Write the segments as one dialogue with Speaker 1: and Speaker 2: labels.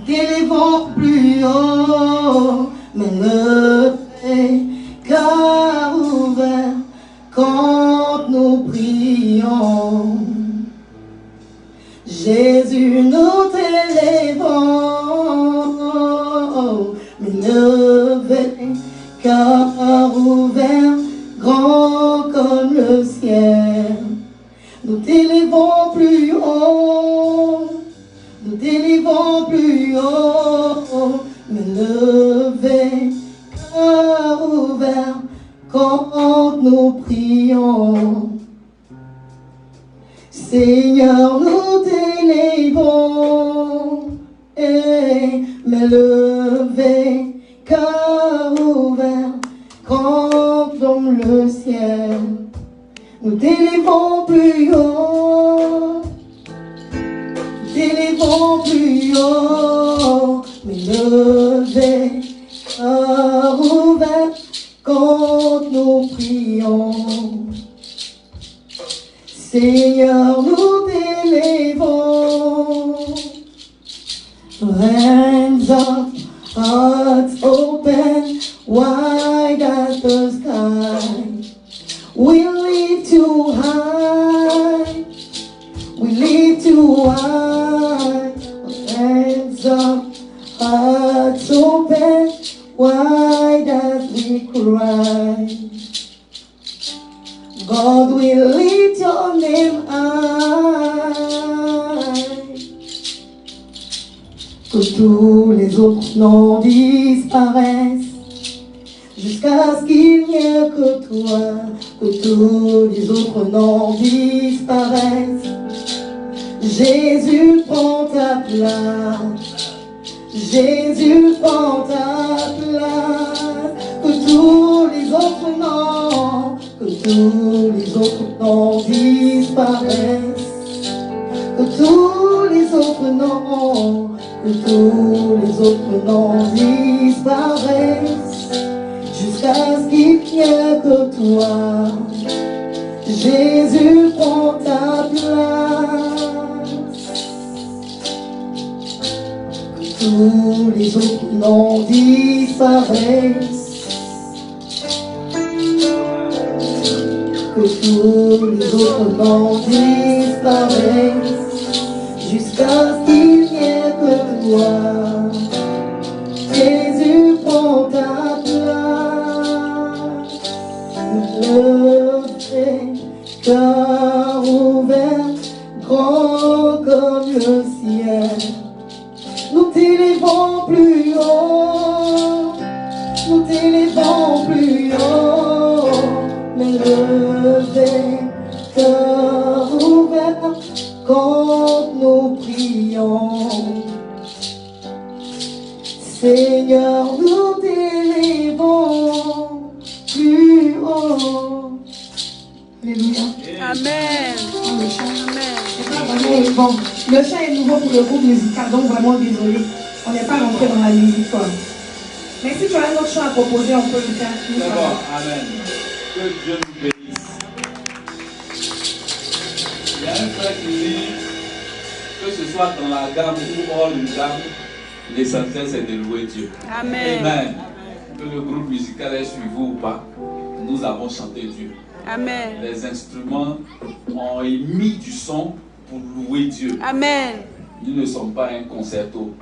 Speaker 1: t'élevons plus haut, mais le cœur ouvert quand nous prions. Jésus, nous t'élevons, mais le cœur ouvert, grand comme le ciel. Nous t'élevons plus haut, nous t'élevons plus haut, mais levé, cœur ouvert, quand nous prions. Seigneur, nous t'élevons, mais levé, cœur ouvert, contemple le ciel. Nous t'élevons plus haut, nous t'élevons plus haut, mais levé, cœur ouvert, quand nous prions. Seigneur, nous t'élevons. Hands up, hearts open, wide as the sky. We lift you high, we lift you high. Hands up, hearts open, wide as we cry. God will lift your name high. Que tous les autres noms disparaissent, jusqu'à ce qu'il n'y ait que toi. Que tous les autres noms disparaissent. Jésus prend ta place. Jésus prend ta place. Que tous les autres noms, que tous les autres noms disparaissent. Que tous les autres noms, que tous les autres noms disparaissent. Jusqu'à ce qu'il n'y ait que toi. Jésus prend ta place. Que tous les autres noms disparaissent. Que tous les autres noms disparaissent. Jusqu'à ce qu'il n'y ait que toi. Jésus prend ta place. Levé, cœur ouvert, grand comme le ciel. Nous t'élevons plus haut, nous t'élevons plus haut, mais levé, cœur ouvert, quand nous prions. Seigneur, nous t'élevons plus haut. Alléluia.
Speaker 2: Amen.
Speaker 1: Amen. Bon, le chant est nouveau pour le groupe musical, donc vraiment désolé. On n'est pas rentré dans la musique comme. Mais si tu as un autre chant à proposer, on peut le faire.
Speaker 3: D'abord, amen. Que Dieu nous bénisse. Il y a un frère qui dit que ce soit dans la gamme ou hors une gamme, l'essentiel c'est de louer Dieu.
Speaker 2: Amen.
Speaker 3: Amen. Que le groupe musical est suivi ou pas, nous avons chanté Dieu.
Speaker 2: Amen.
Speaker 3: Les instruments ont émis du son pour louer Dieu.
Speaker 2: Amen.
Speaker 3: Nous ne sommes pas un concerto.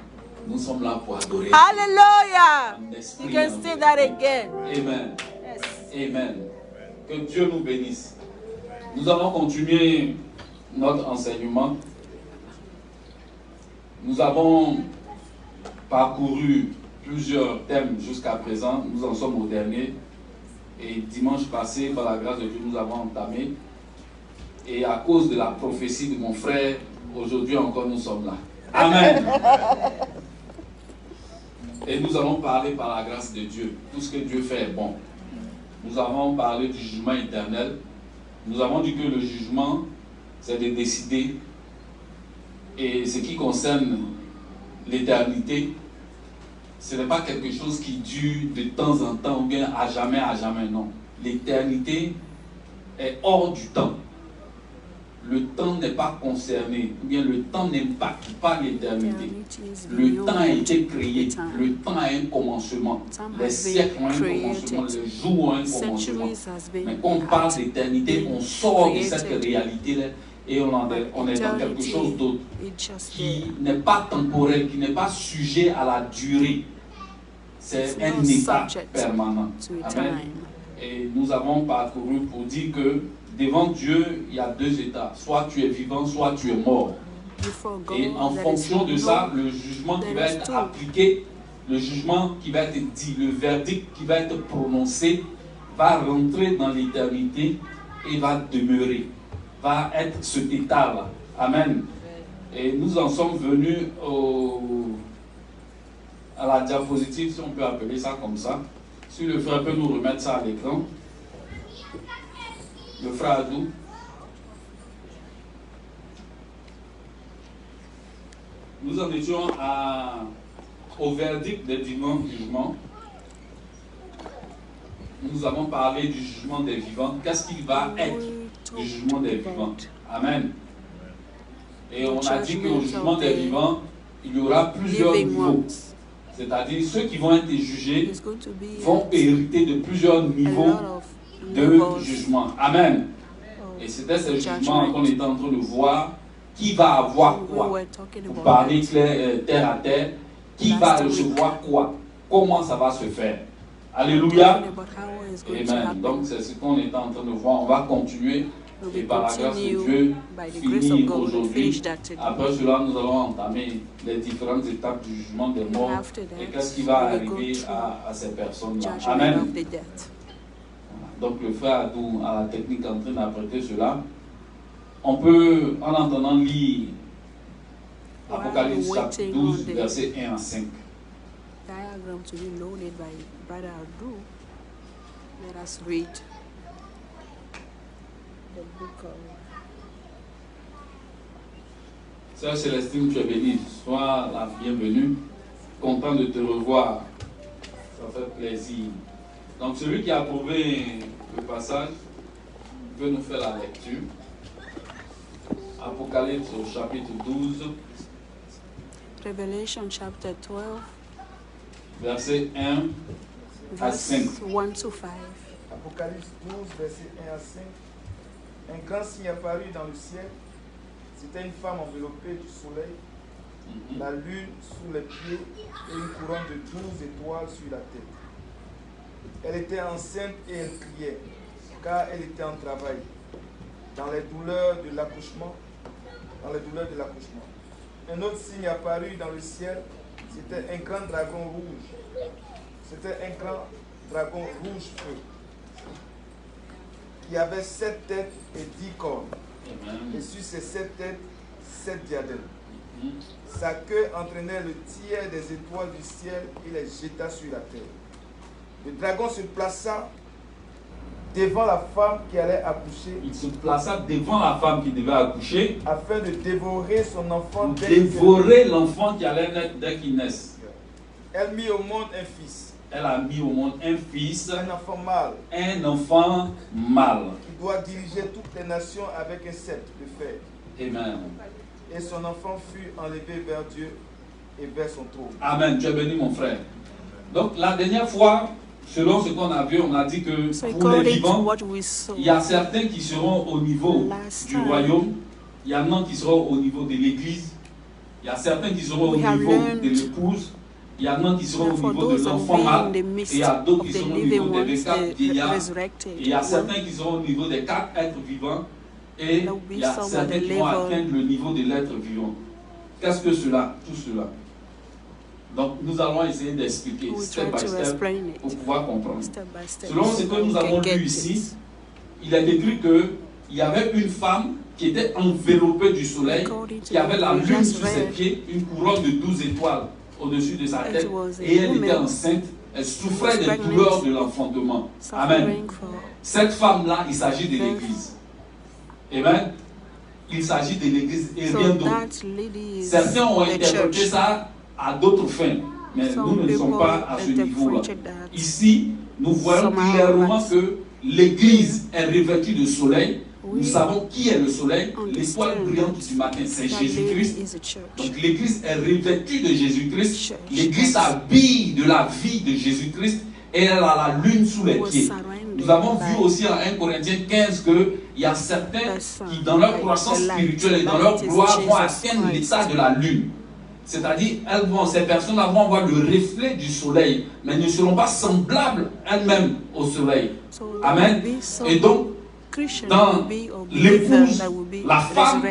Speaker 3: Nous sommes là pour adorer.
Speaker 2: Hallelujah.
Speaker 3: You
Speaker 2: You can say that again.
Speaker 3: Amen.
Speaker 2: Yes.
Speaker 3: Amen. Que Dieu nous bénisse. Nous allons continuer notre enseignement. Nous avons parcouru plusieurs thèmes jusqu'à présent. Nous en sommes au dernier. Et dimanche passé, par la grâce de Dieu, nous avons entamé. Et à cause de la prophétie de mon frère, aujourd'hui encore nous sommes là. Amen. Et nous allons parler par la grâce de Dieu. Tout ce que Dieu fait est bon. Nous avons parlé du jugement éternel. Nous avons dit que le jugement, c'est de décider. Et ce qui concerne l'éternité, ce n'est pas quelque chose qui dure de temps en temps ou bien à jamais, non. L'éternité est hors du temps. le temps n'est pas concerné, ou bien le temps n'impacte pas l'éternité. Le temps a été créé, le temps a un commencement, les siècles ont un commencement, les jours ont un commencement. Mais quand on parle d'éternité, on sort de cette réalité-là et on est dans quelque chose d'autre qui n'est pas temporel, qui n'est pas sujet à la durée. C'est un état permanent. Amen. Et nous avons parcouru pour dire que devant Dieu, il y a deux états. Soit tu es vivant, soit tu es mort. Et en fonction de ça, le jugement qui va être appliqué, le jugement qui va être dit, le verdict qui va être prononcé, va rentrer dans l'éternité et va demeurer, va être cet état-là. Amen. Et nous en sommes venus à la diapositive, si on peut appeler ça comme ça. Si le frère peut nous remettre ça à l'écran. Le frère Adou. Nous en étions au verdict des divins jugements. Nous avons parlé du jugement des vivants. Qu'est-ce qu'il va être du jugement des vivants? Amen. Et on a dit qu'au jugement des vivants, il y aura plusieurs niveaux. C'est-à-dire ceux qui vont être jugés vont hériter de plusieurs niveaux de jugement. Amen. Et c'était ce jugement qu'on était en train de voir. Qui va avoir quoi? Vous parlez clair, terre à terre. Qui va recevoir quoi? Comment ça va se faire? Alléluia. Amen. Donc c'est ce qu'on est en train de voir. On va continuer. Et par la grâce de Dieu, finir aujourd'hui. Après cela, nous allons entamer les différentes étapes du jugement des morts et qu'est-ce qui va arriver à ces personnes-là. Amen. Donc le frère Adou a la technique en train d'interpréter cela. On peut, en entendant, lire Apocalypse chapitre 12, versets 1 à 5.
Speaker 2: Diagram to be loaded by Brother Adou. Let us read the book of...
Speaker 3: Sœur Célestine, tu es bénie. Sois la bienvenue. Content de te revoir. Ça fait plaisir. Donc celui qui a approuvé le passage peut nous faire la lecture. Apocalypse au chapitre 12.
Speaker 2: Revelation chapter 12.
Speaker 3: Verset 1 à 5.
Speaker 2: 1 to 5.
Speaker 4: Apocalypse 12, verset 1 à 5. Un grand signe apparut dans le ciel. C'était une femme enveloppée du soleil, la lune sous les pieds et une couronne de 12 étoiles sur la tête. Elle était enceinte et elle criait, car elle était en travail, dans les douleurs de l'accouchement. Un autre signe apparut dans le ciel. C'était un grand dragon rouge. Feu, qui avait 7 têtes et 10 cornes. Et sur ces 7 têtes, 7 diadèmes. Sa queue entraînait le tiers des étoiles du ciel et les jeta sur la terre. Le dragon se plaça devant la femme qui allait accoucher.
Speaker 3: Il se plaça devant la femme qui devait accoucher.
Speaker 4: Afin de dévorer son enfant.
Speaker 3: Dévorer l'enfant qui allait naître dès qu'il naisse.
Speaker 4: Elle mit au monde un fils.
Speaker 3: Elle a mis au monde un fils.
Speaker 4: Un enfant mâle.
Speaker 3: Un enfant mâle.
Speaker 4: Qui doit diriger toutes les nations avec un sceptre de fer.
Speaker 3: Amen.
Speaker 4: Et son enfant fut enlevé vers Dieu et vers son trône.
Speaker 3: Amen. Tu es béni, mon frère. Donc, la dernière fois, selon ce qu'on a vu, on a dit que pour les vivants, il y a certains qui seront au niveau du royaume, il y en a qui seront au niveau de l'église, il y a certains qui seront au niveau de l'épouse, il y en a qui seront au niveau de l'enfant mâle, et il y a d'autres qui seront au niveau des 4 vieillards, et il y a certains qui seront au niveau des 4 êtres vivants, et il y a certains qui vont atteindre le niveau de l'être vivant. Qu'est-ce que cela, tout cela? Donc nous allons essayer d'expliquer step by step pour pouvoir comprendre. Selon ce que nous avons lu ici, il est écrit qu'il y avait une femme qui était enveloppée du soleil, qui avait la lune sur ses pieds, une couronne de 12 étoiles au-dessus de sa tête, et elle était enceinte, elle souffrait des douleurs de l'enfantement. Amen. Cette femme-là, il s'agit de l'Église. Amen. Il s'agit de l'Église et rien d'autre. Certains ont interprété ça à d'autres fins, mais nous ne sommes pas à ce niveau-là. Ici, nous voyons clairement que l'Église est revêtue de soleil nous savons qui est le soleil, l'étoile brillante du matin, c'est Jésus-Christ. Donc l'église est revêtue de Jésus-Christ. L'église s'habille de la vie de Jésus-Christ et elle a la lune sous les pieds. Nous avons vu aussi en 1 Corinthiens 15 qu'il y a certains qui, dans leur croissance spirituelle et dans leur gloire, vont atteindre l'état de la lune. C'est-à-dire, ces personnes-là vont avoir le reflet du soleil, mais ne seront pas semblables elles-mêmes au soleil. Amen. Et donc, dans l'épouse, la femme,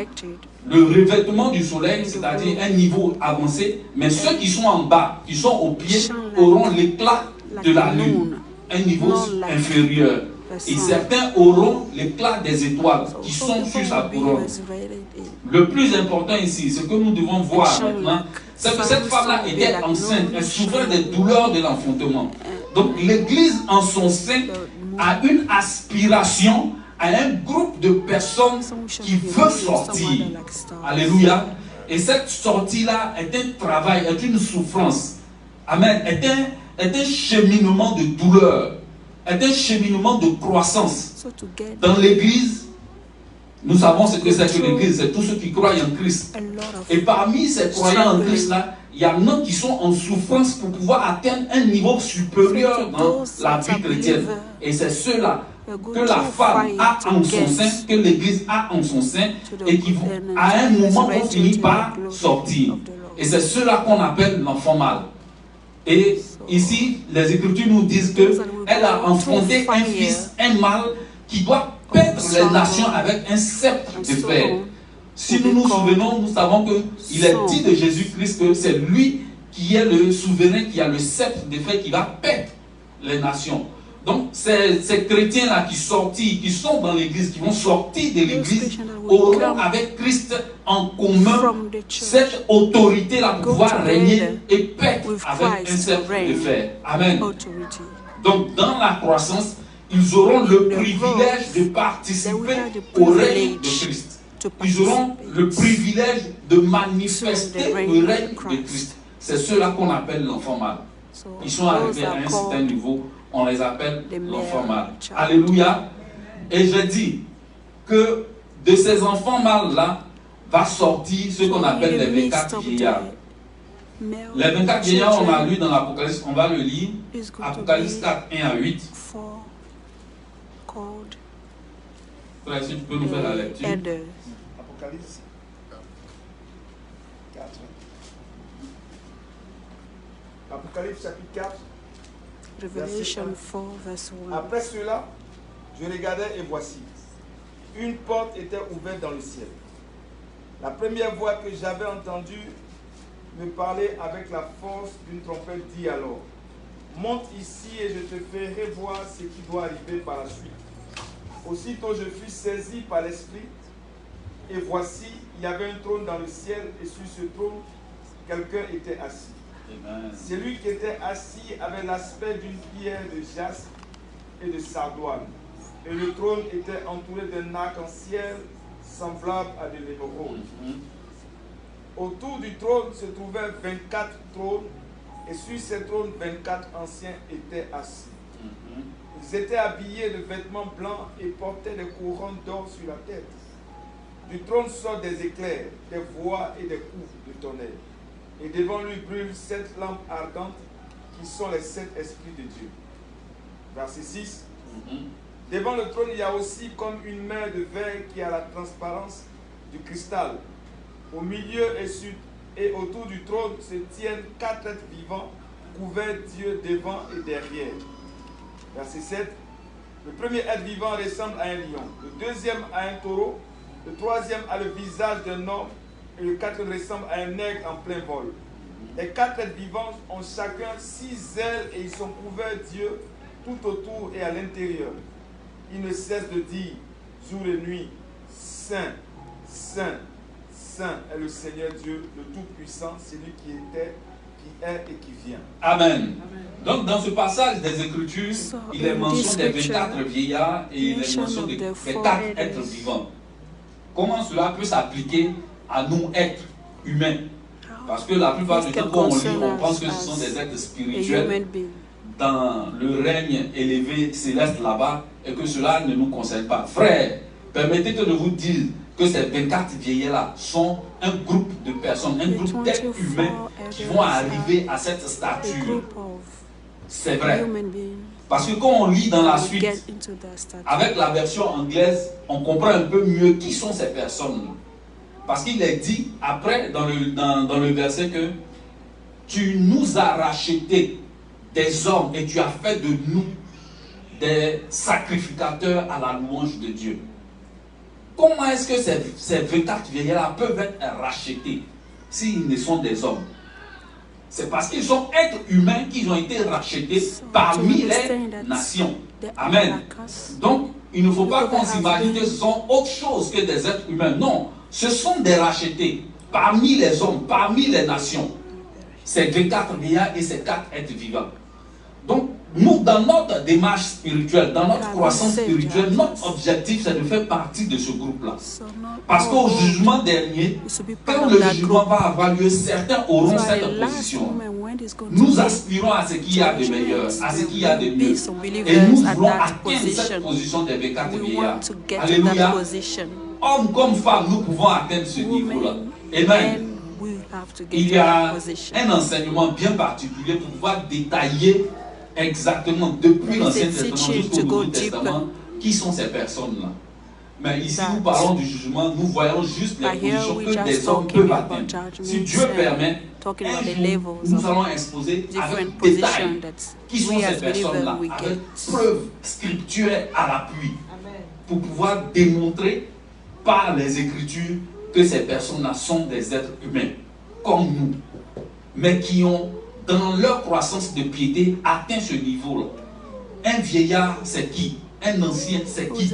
Speaker 3: le revêtement du soleil, c'est-à-dire un niveau avancé, mais ceux qui sont en bas, qui sont au pied, auront l'éclat de la lune, un niveau inférieur. Et certains auront l'éclat des étoiles qui sont sur sa couronne. Le plus important ici, ce que nous devons voir maintenant, c'est que cette femme-là était enceinte, elle souffrait des douleurs de l'enfantement. Donc l'Église en son sein a une aspiration à un groupe de personnes qui veulent sortir. Alléluia. Et cette sortie-là est un travail, est une souffrance. Amen. Est un cheminement de douleur, est un cheminement de croissance. Dans l'Église, nous savons ce que c'est que l'Église, c'est tous ceux qui croient en Christ. Et parmi ces croyants en Christ-là, il y en a qui sont en souffrance pour pouvoir atteindre un niveau supérieur dans la vie chrétienne. Et c'est ceux-là que la femme a en son sein, que l'Église a en son sein, et qui vont, à un moment vont finir par sortir. Et c'est ceux-là qu'on appelle l'enfant mâle. Et ici, les Écritures nous disent qu'elle a enfanté un fils, un mâle, qui doit paître les nations avec un sceptre de fer. Si nous nous souvenons, nous savons qu'il est dit de Jésus-Christ que c'est lui qui est le souverain, qui a le sceptre de fer, qui va paître les nations. Donc, ces chrétiens-là qui sont dans l'église, qui vont sortir de l'église, auront avec Christ en commun cette autorité-là pour pouvoir régner et paître avec un sceptre de fer. Amen. Donc, dans la croissance, ils auront le privilège de participer au règne de Christ. Ils auront le privilège de manifester le règne de Christ. C'est ceux-là qu'on appelle l'enfant mâle. Ils sont arrivés à un certain niveau. On les appelle l'enfant mâle. Alléluia. Et je dis que de ces enfants mâles-là va sortir ce qu'on appelle les 24 vieillards. Les 24 vieillards, on a lu dans l'Apocalypse, on va le lire. Apocalypse 4, 1 à 8. Frère, si tu peux nous faire la lecture.
Speaker 4: Apocalypse 4. Apocalypse chapitre 4.
Speaker 2: Revelation 4, verse 1.
Speaker 4: Après cela, je regardais et voici, une porte était ouverte dans le ciel. La première voix que j'avais entendue me parlait avec la force d'une trompette, dit alors, monte ici et je te ferai voir ce qui doit arriver par la suite. Aussitôt je fus saisi par l'Esprit, et voici, il y avait un trône dans le ciel, et sur ce trône, quelqu'un était assis. Amen. Celui qui était assis avait l'aspect d'une pierre de jaspe et de sardoine, et le trône était entouré d'un arc-en-ciel semblable à de l'émeraude. Autour du trône se trouvaient 24 trônes, et sur ces trônes, 24 anciens étaient assis. Ils étaient habillés de vêtements blancs et portaient des couronnes d'or sur la tête. Du trône sortent des éclairs, des voix et des coups de tonnerre. Et devant lui brûlent 7 lampes ardentes qui sont les 7 esprits de Dieu. Verset 6. Devant le trône, il y a aussi comme une mer de verre qui a la transparence du cristal. Au milieu et autour du trône se tiennent 4 êtres vivants couverts d'yeux devant et derrière. Verset 7. Le premier être vivant ressemble à un lion, le deuxième à un taureau, le troisième a le visage d'un homme, et le quatrième ressemble à un aigle en plein vol. Les 4 êtres vivants ont chacun 6 ailes et ils sont couverts d'yeux tout autour et à l'intérieur. Ils ne cessent de dire, jour et nuit, Saint, Saint, Saint est le Seigneur Dieu, le Tout-Puissant, celui qui était, qui est et qui vient.
Speaker 3: Amen. Donc dans ce passage des Écritures, il est mention des 24 vieillards et il est mention des 4 êtres vivants. Comment cela peut s'appliquer à nous, êtres humains? Parce que la plupart du temps, quand on lit, on pense que ce sont des êtres spirituels dans le règne élevé céleste là-bas et que cela ne nous concerne pas. Frère, Permettez que je vous dise que ces 24 vieillards-là sont un groupe de personnes, un groupe d'êtres humains qui vont arriver à cette stature. C'est vrai. Parce que quand on lit dans la suite, avec la version anglaise, on comprend un peu mieux qui sont ces personnes-là. Parce qu'il est dit après dans le verset que tu nous as racheté des hommes et tu as fait de nous des sacrificateurs à la louange de Dieu. Comment est-ce que ces 24 vieillards peuvent être rachetés s'ils ne sont des hommes? C'est parce qu'ils sont êtres humains qu'ils ont été rachetés parmi les nations. Amen. Donc, il ne faut pas qu'on s'imagine que ce sont autre chose que des êtres humains. Non, ce sont des rachetés parmi les hommes, parmi les nations. Ces 24 vieillards et ces 4 êtres vivants. Donc, nous, dans notre démarche spirituelle, dans notre croissance spirituelle, notre objectif, c'est de faire partie de ce groupe-là. Parce qu'au jugement dernier, quand le jugement va avoir lieu, certains auront cette position. Nous aspirons à ce qu'il y a de meilleur, à ce qu'il y a de mieux. Et nous voulons atteindre cette position des 24 vieillards. Alléluia. Hommes comme femmes, nous pouvons atteindre ce niveau-là. Amen. Il y a un enseignement bien particulier pour pouvoir détailler exactement depuis l'Ancien Testament jusqu'au Nouveau Testament qui sont ces personnes-là. Mais ici nous parlons du jugement, nous voyons juste les positions que des hommes peuvent atteindre. Si Dieu permet, un jour, nous allons exposer avec détail qui sont ces personnes-là, avec preuves scripturales à l'appui, pour pouvoir démontrer par les Écritures que ces personnes-là sont des êtres humains, comme nous, mais qui ont, dans leur croissance de piété, atteint ce niveau-là. Un vieillard, c'est qui? Un ancien, c'est qui?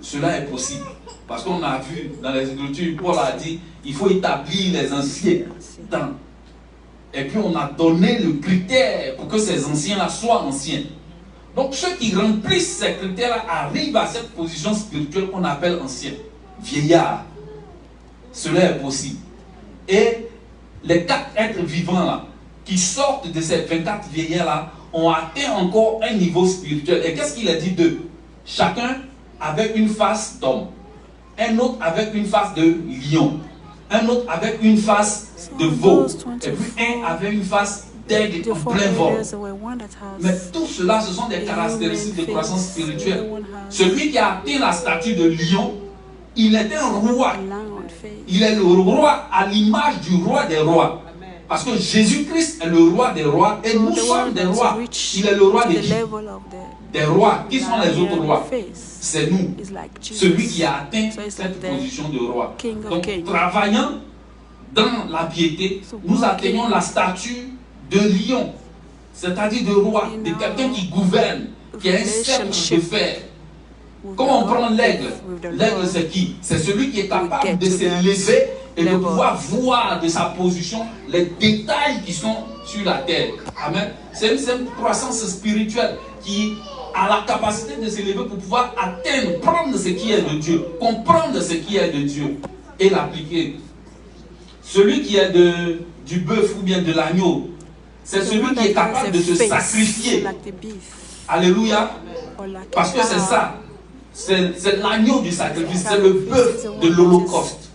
Speaker 3: Cela est possible. Parce qu'on a vu dans les Écritures, Paul a dit, il faut établir les anciens temps. Et puis on a donné le critère pour que ces anciens-là soient anciens. Donc ceux qui remplissent ces critères-là arrivent à cette position spirituelle qu'on appelle ancien, vieillard. Cela est possible. Et les 4 êtres vivants-là, qui sortent de ces 24 vieillards-là, ont atteint encore un niveau spirituel. Et qu'est-ce qu'il a dit d'eux? Chacun avec une face d'homme, un autre avec une face de lion, un autre avec une face de veau, et puis un avec une face d'aigle en plein vol. Mais tout cela, ce sont des caractéristiques de croissance spirituelle. Celui qui a atteint la statue de lion, il est un roi. Il est le roi à l'image du roi des rois. Parce que Jésus-Christ est le roi des rois et nous sommes des rois. Il est le roi des rois. Qui sont les autres rois? C'est nous. Celui qui a atteint cette position de roi. Donc, travaillant dans la piété, nous atteignons la statue de lion, c'est-à-dire de roi, de quelqu'un qui gouverne, qui a un sceptre de fer. Comment on prend l'aigle? L'aigle, c'est qui? C'est celui qui est capable de se lever et de pouvoir voir de sa position les détails qui sont sur la terre. Amen. C'est une croissance spirituelle qui a la capacité de se lever pour pouvoir atteindre, prendre ce qui est de Dieu, comprendre ce qui est de Dieu et l'appliquer. Celui qui est du bœuf ou bien de l'agneau, c'est celui qui est capable de se sacrifier. Alléluia. Parce que c'est ça. C'est l'agneau du sacrifice, c'est le bœuf de l'Holocauste.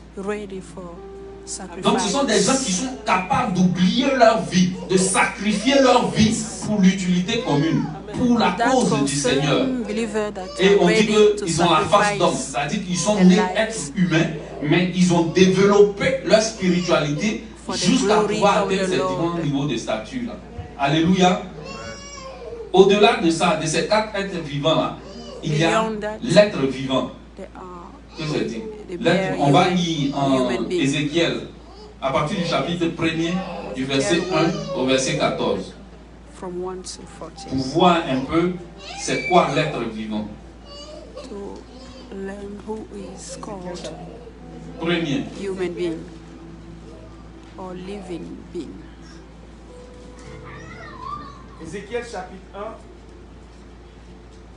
Speaker 3: Donc ce sont des gens qui sont capables d'oublier leur vie, de sacrifier leur vie pour l'utilité commune, pour la cause du Seigneur. Et on dit qu'ils ont la face d'homme, c'est-à-dire qu'ils sont nés êtres humains, mais ils ont développé leur spiritualité jusqu'à pouvoir atteindre ces différents niveaux de statut. Alléluia. Au-delà de ça, de ces 4 êtres vivants-là, il y a l'être vivant. Que je dis? On va lire en Ézéchiel, à partir du chapitre 1er, du verset 1 au verset 14. Pour voir un peu c'est quoi l'être vivant. Premier.
Speaker 2: Human being or living being.
Speaker 4: Ézéchiel chapitre 1,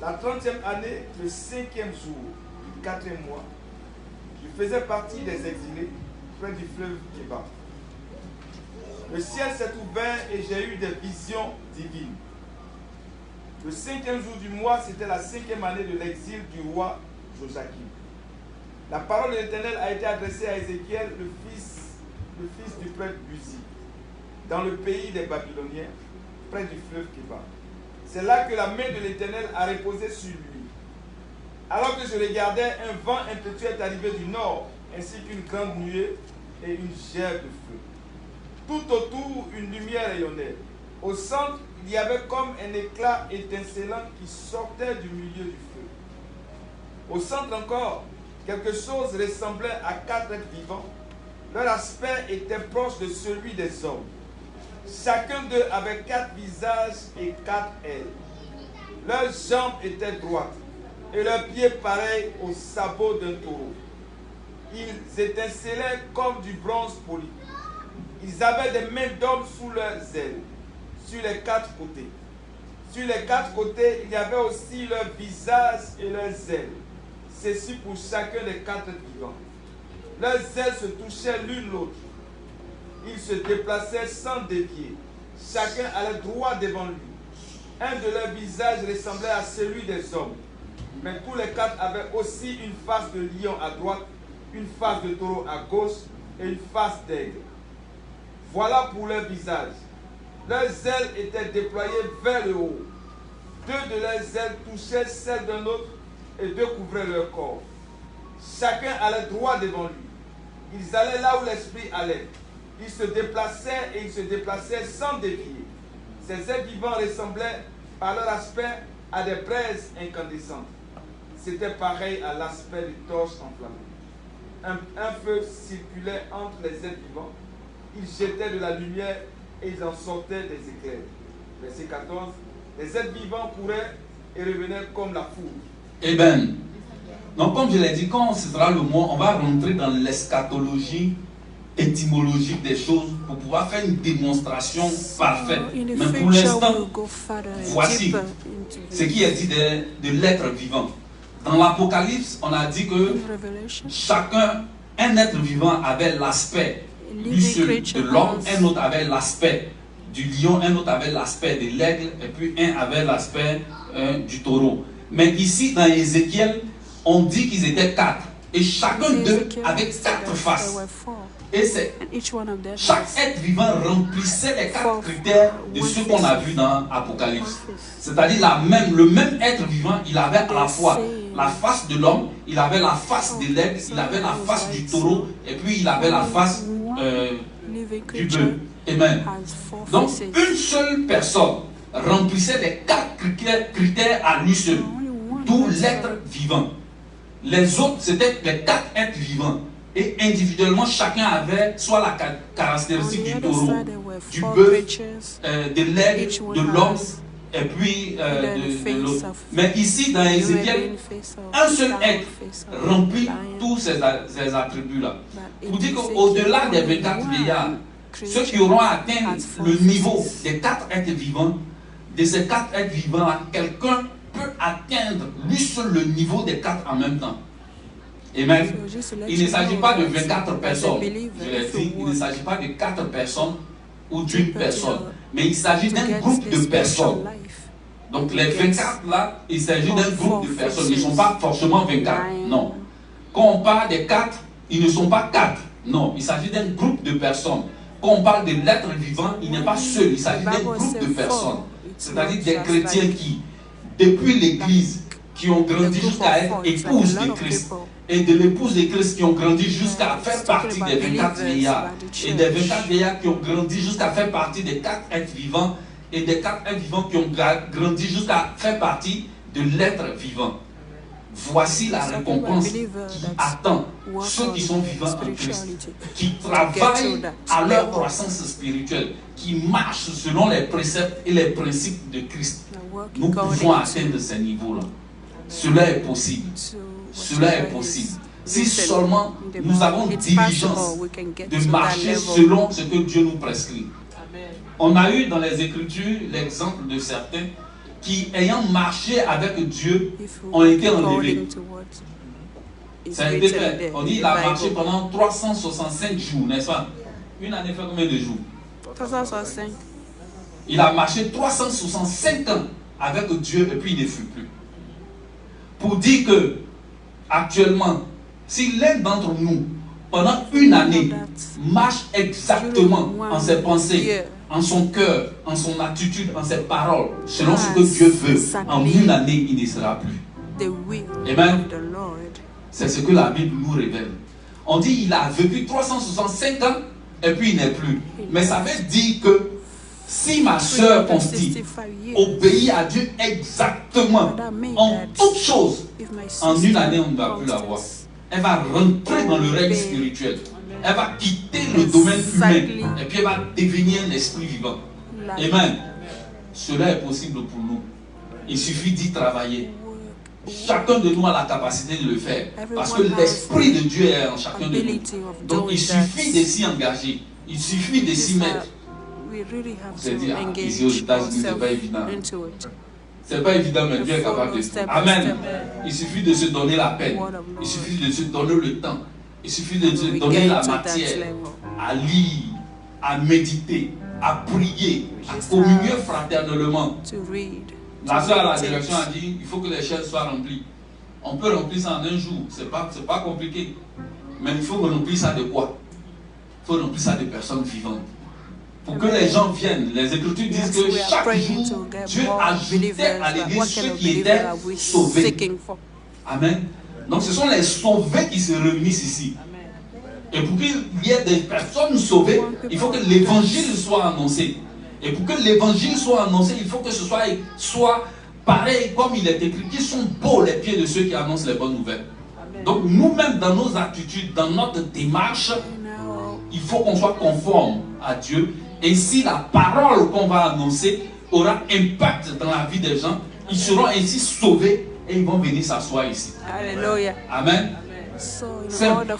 Speaker 4: la 30e année, le 5e jour du 4e mois, je faisais partie des exilés près du fleuve Kébar. Le ciel s'est ouvert et j'ai eu des visions divines. Le 5e jour du mois, c'était la 5e année de l'exil du roi Joachim. La parole de l'Éternel a été adressée à Ézéchiel, le fils du prêtre Buzi, dans le pays des Babyloniens, près du fleuve Kébar. C'est là que la main de l'Éternel a reposé sur lui. Alors que je regardais, un vent impétueux est arrivé du nord, ainsi qu'une grande nuée et une gerbe de feu. Tout autour, une lumière rayonnait. Au centre, il y avait comme un éclat étincelant qui sortait du milieu du feu. Au centre encore, quelque chose ressemblait à 4 êtres vivants. Leur aspect était proche de celui des hommes. Chacun d'eux avait 4 visages et 4 ailes. Leurs jambes étaient droites et leurs pieds pareils aux sabots d'un taureau. Ils étincelaient comme du bronze poli. Ils avaient des mains d'hommes sous leurs ailes, sur les 4 côtés. Sur les 4 côtés, il y avait aussi leurs visages et leurs ailes. Ceci pour chacun des 4 vivants. Leurs ailes se touchaient l'une l'autre. Ils se déplaçaient sans dévier. Chacun allait droit devant lui. Un de leurs visages ressemblait à celui des hommes. Mais tous les 4 avaient aussi une face de lion à droite, une face de taureau à gauche et une face d'aigle. Voilà pour leurs visages. Leurs ailes étaient déployées vers le haut. 2 de leurs ailes touchaient celles d'un autre et 2 couvraient leur corps. Chacun allait droit devant lui. Ils allaient là où l'esprit allait. Ils se déplaçaient et ils se déplaçaient sans dévier. Ces êtres vivants ressemblaient par leur aspect à des braises incandescentes. C'était pareil à l'aspect des torches enflammées. Un feu circulait entre les êtres vivants. Ils jetaient de la lumière et ils en sortaient des éclairs. Verset 14. Les êtres vivants couraient et revenaient comme la foudre.
Speaker 3: Eh bien, donc comme je l'ai dit, quand ce sera le mois, on va rentrer dans l'eschatologie étymologique des choses pour pouvoir faire une démonstration parfaite. Mais pour l'instant, voici ce qui est dit de l'être vivant. Dans l'Apocalypse, on a dit que chacun, un être vivant avait l'aspect de l'homme, un autre avait l'aspect du lion, un autre avait l'aspect de l'aigle, et puis un avait l'aspect du taureau. Mais ici, dans Ézéchiel, on dit qu'ils étaient 4. Et chacun d'eux avait 4 faces. Et chaque être vivant remplissait les 4 critères de ce qu'on a vu dans Apocalypse. C'est-à-dire le même être vivant, il avait à la fois la face de l'homme, il avait la face de l'aigle, il avait la face du taureau, et puis il avait la face du bœuf. Amen. Donc, une seule personne remplissait les 4 critères à lui seul, d'où l'être vivant. Les autres, c'était les 4 êtres vivants. Et individuellement, chacun avait soit la caractéristique du taureau, du bœuf, de l'aigle, de l'homme, et puis de l'autre. Mais ici, dans Ézéchiel, un seul être remplit tous ces attributs-là. Pour dire qu'au-delà des 24 vieillards, ceux qui auront atteint le niveau des 4 êtres vivants, de ces 4 êtres vivants-là, quelqu'un peut atteindre lui seul le niveau des 4 en même temps. Et même, il ne s'agit pas de 24 personnes, je l'ai dit, il ne s'agit pas de 4 personnes ou d'une personne, mais il s'agit d'un groupe de personnes. Donc les 24 là, il s'agit d'un groupe de personnes, ils ne sont pas forcément 24, non. Quand on parle des 4, ils ne sont pas 4, non, il s'agit d'un groupe de personnes. Quand on parle de l'être vivant, il n'est pas seul, il s'agit d'un groupe de personnes, c'est-à-dire des chrétiens qui, depuis l'Église, qui ont grandi jusqu'à être épouses de Christ, et de l'épouse de Christ qui ont grandi jusqu'à faire partie des 24 vieillards, et des 24 vieillards qui ont grandi jusqu'à faire partie des 4 êtres vivants, et des 4 êtres vivants qui ont grandi jusqu'à faire partie de l'être vivant. Voici la récompense qui attend ceux qui sont vivants en Christ, qui travaillent à leur croissance spirituelle, qui marchent selon les préceptes et les principes de Christ. Nous pouvons atteindre ces niveaux-là. Cela est possible. Cela est possible. Si seulement nous avons diligence de marcher selon ce que Dieu nous prescrit. On a eu dans les Écritures l'exemple de certains qui, ayant marché avec Dieu, ont été enlevés. Ça a été fait. On dit qu'il a marché pendant 365 jours, n'est-ce pas? Une année fait combien de jours?
Speaker 2: 365.
Speaker 3: Il a marché 365 ans avec Dieu et puis il ne fut plus. Pour dire que actuellement, si l'un d'entre nous, pendant une année, marche exactement en ses pensées, en son cœur, en son attitude, en ses paroles, selon ce que Dieu veut, en une année, il ne sera plus. Amen. C'est ce que la Bible nous révèle. On dit qu'il a vécu 365 ans et puis il n'est plus. Mais ça veut dire que si ma soeur Constance obéit à Dieu exactement en toutes choses, en une année on ne va plus la voir. Elle va rentrer dans le règne spirituel. Elle va quitter le domaine humain et puis elle va devenir un esprit vivant. Amen. Cela est possible pour nous. Il suffit d'y travailler. Chacun de nous a la capacité de le faire. Parce que l'Esprit de Dieu est en chacun de nous. Donc il suffit de s'y engager. Il suffit de s'y mettre. C'est dire, ici aux États-Unis, ce n'est pas évident. C'est pas évident, mais Dieu est capable de faire. Amen. Il suffit de se donner la peine. Il suffit de se donner le temps. Il suffit de se donner la matière à lire, à méditer, à prier, à communier fraternellement. La soeur à la direction a dit il faut que les chaises soient remplies. On peut remplir ça en un jour, c'est pas compliqué. Mais il faut remplir ça de quoi? Il faut remplir ça de personnes vivantes. Pour que les gens viennent, les Écritures disent que chaque jour, Dieu ajoutait à l'église ceux qui étaient sauvés. Amen. Donc ce sont les sauvés qui se réunissent ici. Et pour qu'il y ait des personnes sauvées, il faut que l'évangile soit annoncé. Et pour que l'évangile soit annoncé, il faut que ce soit pareil comme il est écrit, qu'ils sont beaux les pieds de ceux qui annoncent les bonnes nouvelles. Donc nous-mêmes dans nos attitudes, dans notre démarche, il faut qu'on soit conforme à Dieu. Et si la parole qu'on va annoncer aura impact dans la vie des gens, ils seront ainsi sauvés et ils vont venir s'asseoir ici.
Speaker 2: Alléluia.
Speaker 3: Amen.
Speaker 2: So,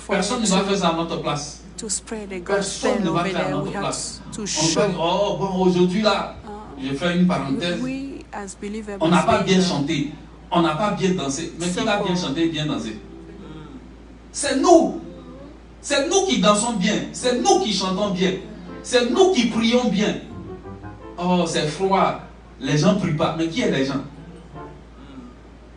Speaker 3: Personne ne va faire ça à notre place. Personne ne va faire à notre place. On fait, oh bon, aujourd'hui là, je fais une parenthèse. On n'a pas bien chanté, on n'a pas bien dansé. Mais qui va bien chanter et bien danser? C'est nous. C'est nous qui dansons bien. C'est nous qui chantons bien. C'est nous qui prions bien. Oh, c'est froid. Les gens ne prient pas. Mais qui est les gens?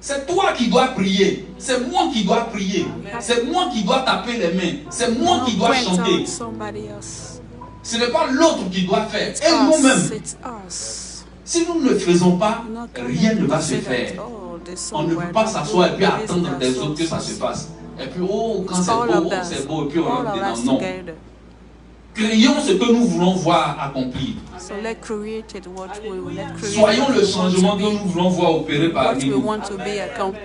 Speaker 3: C'est toi qui dois prier. C'est moi qui dois prier. C'est moi qui dois taper les mains. C'est moi qui dois chanter. Ce n'est pas l'autre qui doit faire. Et nous-mêmes. Si nous ne le faisons pas, rien ne va se faire. On ne peut pas s'asseoir et puis attendre des autres que ça se passe. Et puis, oh, quand c'est beau, et puis on rentre dedans. Non. Créons ce que nous voulons voir accompli. Soyons le changement que nous voulons voir opérer parmi nous.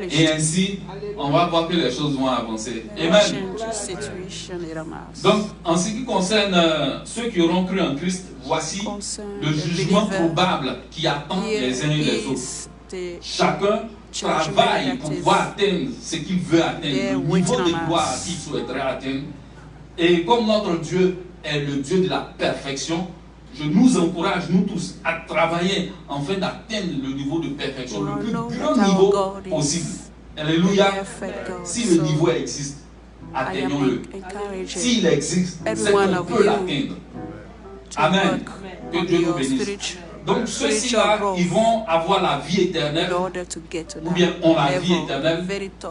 Speaker 3: Et ainsi, on va voir que les choses vont avancer. Amen. Donc, en ce qui concerne ceux qui auront cru en Christ, voici le jugement probable qui attend les uns et les autres. Chacun travaille pour pouvoir atteindre ce qu'il veut atteindre, le niveau de gloire qu'il souhaiterait atteindre. Et comme notre Dieu est le Dieu de la perfection, je nous encourage, nous tous, à travailler afin d'atteindre le niveau de perfection, le plus grand niveau possible. Alléluia. Si le niveau existe, atteignons-le. S'il existe, c'est qu'on peut l'atteindre. Amen. Que Dieu nous bénisse. Donc ceux-ci-là, ils vont avoir la vie éternelle, ou bien ont la vie éternelle,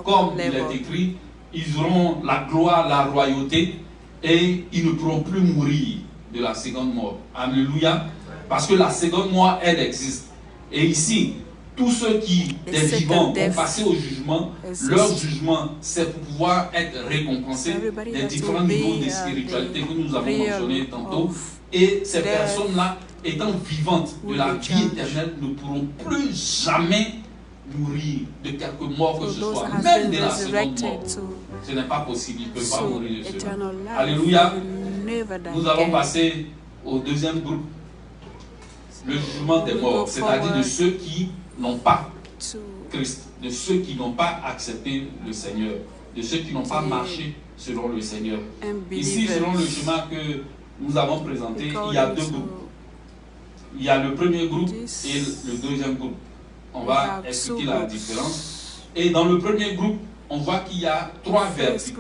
Speaker 3: comme il est écrit, ils auront la gloire, la royauté, et ils ne pourront plus mourir de la seconde mort. Alléluia. Parce que la seconde mort, elle existe. Et ici, tous ceux qui, des vivants, vont passer au jugement, leur jugement, c'est pour pouvoir être récompensés des différents niveaux de spiritualité que nous avons mentionnés tantôt. Et ces personnes-là, étant vivantes de la vie éternelle, ne pourront plus jamais mourir de quelque mort que ce soit, même de la seconde mort. Ce n'est pas possible, ils ne peuvent pas mourir de cela. Alléluia. Nous allons passer au deuxième groupe, le jugement des morts, c'est-à-dire de ceux qui n'ont pas Christ, de ceux qui n'ont pas accepté le Seigneur, de ceux qui n'ont pas marché selon le Seigneur. Ici, selon le schéma que nous avons présenté, il y a deux groupes. Il y a le premier groupe et le deuxième groupe. On va expliquer la différence. Et dans le premier groupe, on voit qu'il y a trois verdicts.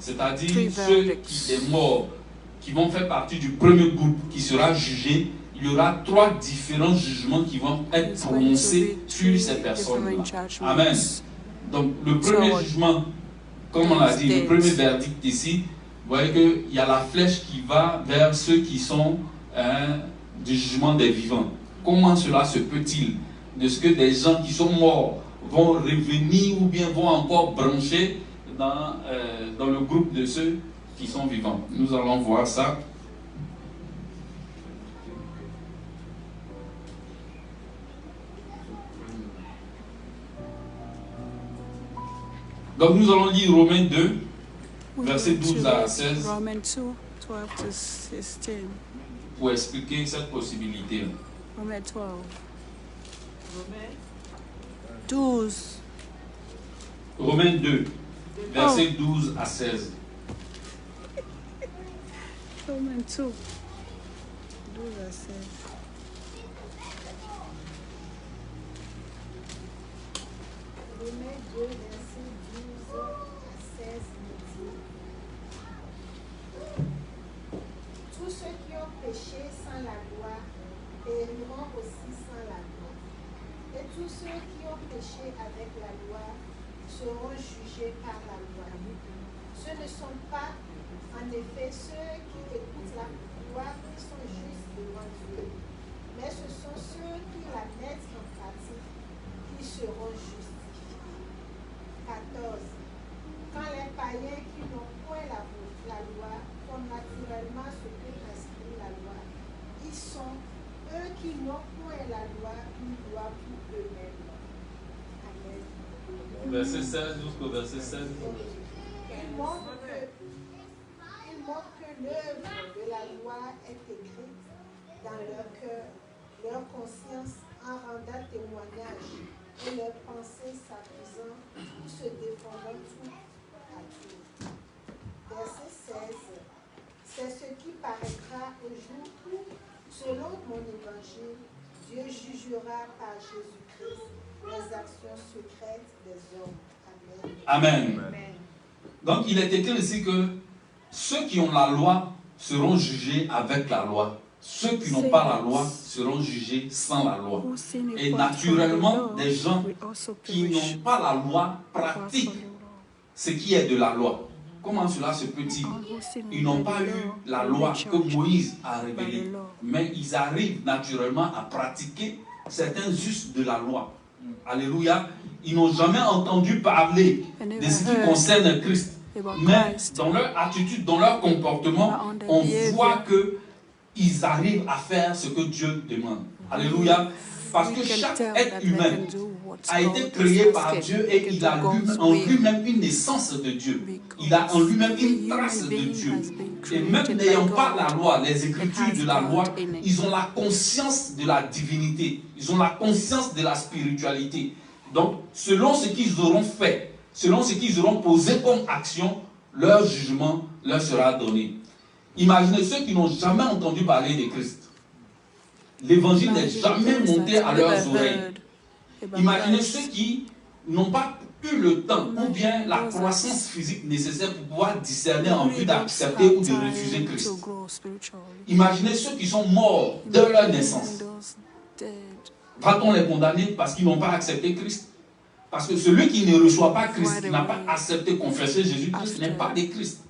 Speaker 3: C'est-à-dire ceux qui sont morts, qui vont faire partie du premier groupe qui sera jugé. Il y aura trois différents jugements qui vont être prononcés sur ces personnes-là. Amen. Donc, le premier jugement, comme on l'a dit, le premier verdict ici, vous voyez qu'il y a la flèche qui va vers ceux qui sont du jugement des vivants. Comment cela se peut-il? De ce que des gens qui sont morts vont revenir ou bien vont encore brancher dans le groupe de ceux qui sont vivants. Nous allons voir ça. Donc nous allons lire Romains 2, versets 12 à 16,
Speaker 2: Romans 2, 12 to 16.
Speaker 3: pour expliquer cette possibilité.
Speaker 2: Romans 12. 12.
Speaker 3: Romains 2, versets 12 à 16.
Speaker 2: Romans 2, 12 à 16.
Speaker 5: Romains 2, verset 12 à 16 nous dit: tous ceux qui ont péché sans la loi périront aussi sans la loi. Et tous ceux qui ont péché avec la loi seront jugés par la loi. Ce ne sont pas, en effet, ceux qui écoutent la loi qui sont justes devant Dieu, mais ce sont ceux qui la mettent en pratique qui seront justifiés. 14. Quand les païens qui n'ont point la loi font naturellement ce que prescrit la loi, ils sont, eux qui n'ont point la loi, une loi pour eux-mêmes. Amen.
Speaker 3: Verset 16 jusqu'au verset 16.
Speaker 5: Il montre que l'œuvre de la loi est écrite dans leur cœur, leur conscience en rendant témoignage et leurs pensées s'accusant ou se défendant tout à tout. Verset 16. C'est ce qui paraîtra au jour où, selon mon évangile, Dieu jugera par Jésus-Christ les actions secrètes des hommes. Amen.
Speaker 3: Amen. Donc il est écrit ici que ceux qui ont la loi seront jugés avec la loi. Ceux qui n'ont pas la loi seront jugés sans la loi. Et naturellement, des gens qui n'ont pas la loi pratiquent ce qui est de la loi. Comment cela se peut-il? Ils n'ont pas eu la loi que Moïse a révélée, mais ils arrivent naturellement à pratiquer certains us de la loi. Alléluia. Ils n'ont jamais entendu parler de ce qui concerne Christ. Mais dans leur attitude, dans leur comportement, on voit qu'ils arrivent à faire ce que Dieu demande. Alléluia. Parce que chaque être humain a été créé par Dieu et il a en lui-même une essence de Dieu. Il a en lui-même une trace de Dieu. Et même n'ayant pas la loi, les écritures de la loi, ils ont la conscience de la divinité. Ils ont la conscience de la spiritualité. Donc, selon ce qu'ils auront fait, selon ce qu'ils auront posé comme action, leur jugement leur sera donné. Imaginez ceux qui n'ont jamais entendu parler de Christ. L'évangile n'est jamais monté à leurs oreilles. Imaginez ceux qui n'ont pas eu le temps ou bien la croissance physique nécessaire pour pouvoir discerner en vue d'accepter ou de refuser Christ. Imaginez ceux qui sont morts de leur naissance. Va-t-on les condamner parce qu'ils n'ont pas accepté Christ? Parce que celui qui ne reçoit pas Christ, qui n'a pas accepté, confessé Jésus-Christ, n'est pas de Christ.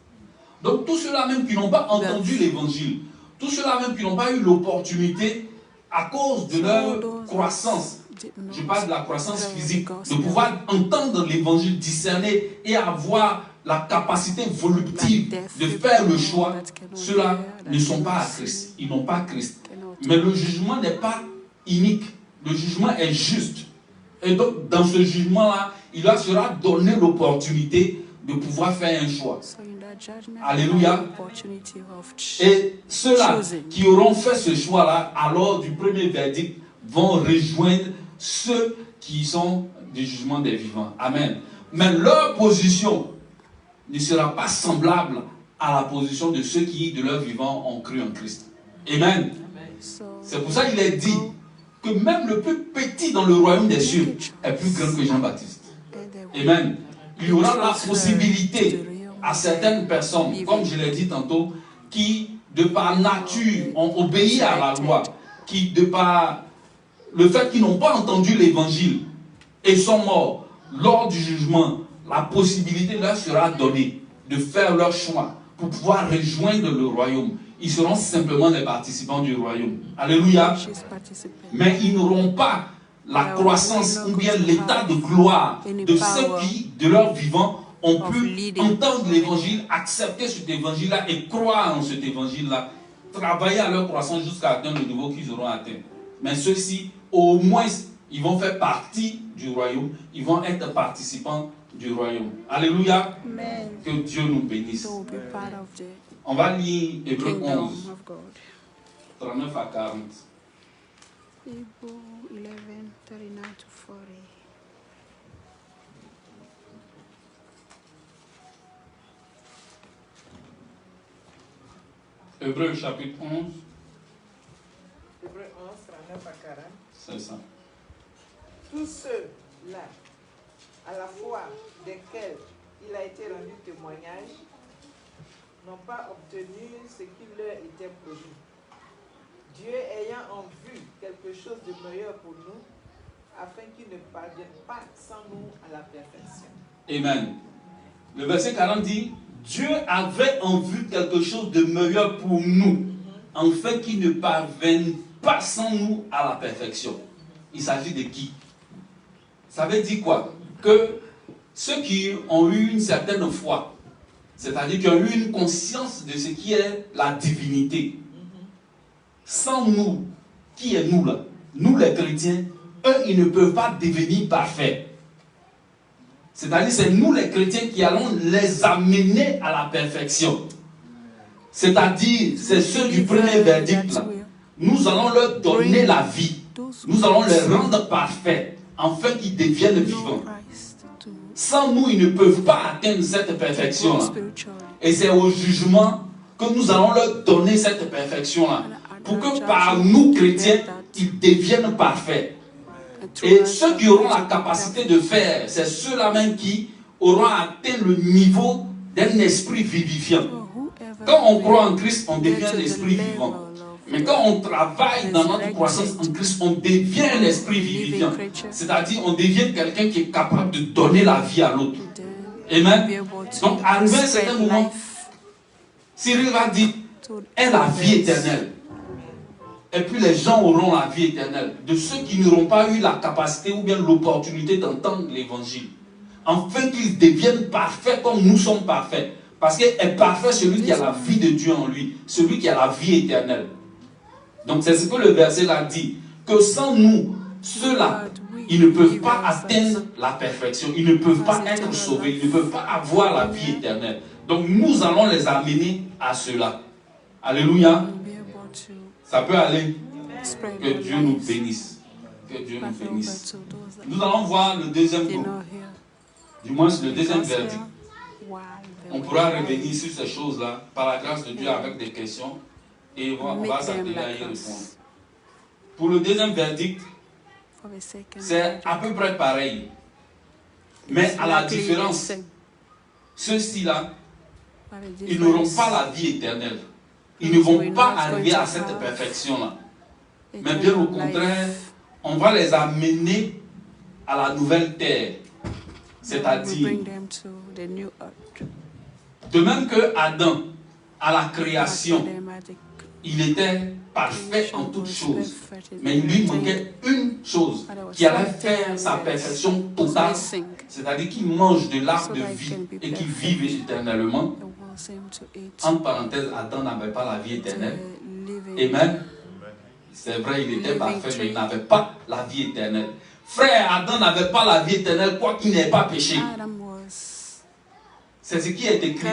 Speaker 3: Donc tous ceux-là même qui n'ont pas entendu l'évangile, tous ceux-là même qui n'ont pas eu l'opportunité à cause de leur croissance, je parle de la croissance physique, de pouvoir entendre l'évangile, discerner et avoir la capacité voluptive de faire le choix, ceux-là ne sont pas à Christ, ils n'ont pas Christ. Mais le jugement n'est pas unique, le jugement est juste. Et donc dans ce jugement-là, il leur sera donné l'opportunité de pouvoir faire un choix. Alléluia. Et ceux-là qui auront fait ce choix-là, alors du premier verdict, vont rejoindre ceux qui sont du jugement des vivants. Amen. Mais leur position ne sera pas semblable à la position de ceux qui, de leur vivant, ont cru en Christ. Amen. C'est pour ça qu'il est dit que même le plus petit dans le royaume des cieux est plus grand que Jean-Baptiste. Amen. Il y aura la possibilité à certaines personnes, comme je l'ai dit tantôt, qui, de par nature, ont obéi à la loi, qui, de par le fait qu'ils n'ont pas entendu l'évangile et sont morts, lors du jugement, la possibilité leur sera donnée de faire leur choix pour pouvoir rejoindre le royaume. Ils seront simplement les participants du royaume. Alléluia. Mais ils n'auront pas la croissance ou bien l'état de gloire de ceux qui, de leur vivant, ont pu entendre l'évangile, accepter cet évangile-là et croire en cet évangile-là, travailler à leur croissance jusqu'à atteindre le niveau qu'ils auront atteint. Mais ceux-ci, au moins, ils vont faire partie du royaume, ils vont être participants du royaume. Alléluia.
Speaker 2: Amen.
Speaker 3: Que Dieu nous bénisse.
Speaker 2: So we'll be part of the
Speaker 3: On va lire Hébreux 11,
Speaker 2: kingdom of God.
Speaker 3: 39 à 40.
Speaker 2: Hebrew 11, 39 to 40.
Speaker 3: Hébreux chapitre 11,
Speaker 6: Hébreux 11, 39 à 40.
Speaker 3: c'est ça.
Speaker 6: Tous ceux-là, à la fois desquels il a été rendu témoignage, n'ont pas obtenu ce qui leur était promis. Dieu ayant en vue quelque chose de meilleur pour nous, afin qu'ils ne parviennent pas sans nous à la perfection.
Speaker 3: Amen. Le verset 40 dit, Dieu avait en vue quelque chose de meilleur pour nous, afin qu'ils ne parviennent pas sans nous à la perfection. Il s'agit de qui? Ça veut dire quoi? Que ceux qui ont eu une certaine foi, c'est-à-dire qui ont eu une conscience de ce qui est la divinité, sans nous, qui est nous là? Nous les chrétiens, eux, ils ne peuvent pas devenir parfaits. C'est-à-dire c'est nous les chrétiens qui allons les amener à la perfection. C'est-à-dire, c'est ceux du premier verdict là. Nous allons leur donner la vie. Nous allons les rendre parfaits, afin qu'ils deviennent vivants. Sans nous, ils ne peuvent pas atteindre cette perfection-là. Et c'est au jugement que nous allons leur donner cette perfection-là. Pour que par nous, chrétiens, ils deviennent parfaits. Et ceux qui auront la capacité de faire, c'est ceux-là même qui auront atteint le niveau d'un esprit vivifiant. Quand on croit en Christ, on devient un esprit vivant. Mais quand on travaille dans notre croissance en Christ, on devient un esprit vivifiant. C'est-à-dire, on devient quelqu'un qui est capable de donner la vie à l'autre. Amen. Donc, arrivé à un certain moment, Cyril va dire, est la vie éternelle. Et puis les gens auront la vie éternelle. De ceux qui n'auront pas eu la capacité ou bien l'opportunité d'entendre l'évangile. Afin qu'ils deviennent parfaits comme nous sommes parfaits. Parce qu'est parfait celui qui a la vie de Dieu en lui. Celui qui a la vie éternelle. Donc c'est ce que le verset là dit. Que sans nous, ceux-là, ils ne peuvent pas atteindre la perfection. Ils ne peuvent pas être sauvés. Ils ne peuvent pas avoir la vie éternelle. Donc nous allons les amener à cela. Alléluia. Ça peut aller. Que Dieu nous bénisse. Que Dieu nous bénisse. Nous allons voir le deuxième groupe. Du moins le deuxième verdict. On pourra revenir sur ces choses-là par la grâce de Dieu avec des questions et on va s'atteler à y répondre. Pour le deuxième verdict, c'est à peu près pareil. Mais à la différence, ceux-ci-là, ils n'auront pas la vie éternelle. Ils ne vont pas arriver à cette perfection-là. Mais bien au contraire, on va les amener à la nouvelle terre. C'est-à-dire, de même que Adam, à la création, il était parfait en toutes choses. Mais il lui manquait une chose qui allait faire sa perfection totale. C'est-à-dire qu'il mange de l'arbre de vie et qu'il vive éternellement. En parenthèse, Adam n'avait pas la vie éternelle. Amen. C'est vrai, il était parfait, mais il n'avait pas la vie éternelle. Frère, Adam n'avait pas la vie éternelle, quoi qu'il n'ait pas péché. C'est ce qui est écrit.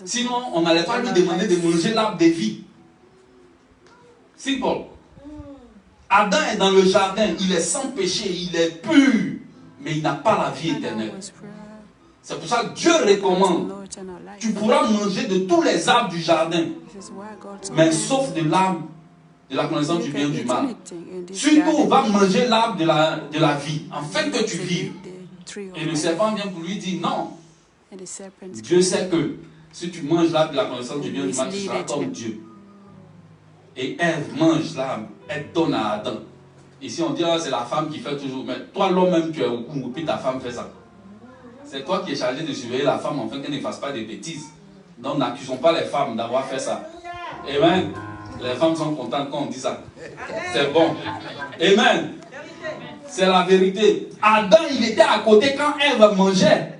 Speaker 3: Sinon, on n'allait pas lui demander de manger l'arbre de vie. Simple. Adam est dans le jardin, il est sans péché, il est pur, mais il n'a pas la vie éternelle. C'est pour ça que Dieu recommande. Tu pourras manger de tous les arbres du jardin, mais sauf de l'arbre de la connaissance du bien et du mal. Surtout, va manger l'arbre de la vie, afin que tu vives. Et le serpent vient pour lui dire non. Dieu sait que si tu manges l'arbre de la connaissance du bien et du mal, tu seras comme Dieu. Et Ève mange l'arbre, elle donne à Adam. Ici, on dit, ah, c'est la femme qui fait toujours. Mais toi, l'homme même, tu es au cou, puis ta femme fait ça. C'est toi qui es chargé de surveiller la femme, afin qu'elle ne fasse pas des bêtises. Donc, n'accusons pas les femmes d'avoir fait ça. Amen. Les femmes sont contentes quand on dit ça. C'est bon. Amen. C'est la vérité. Adam, il était à côté quand Ève mangeait.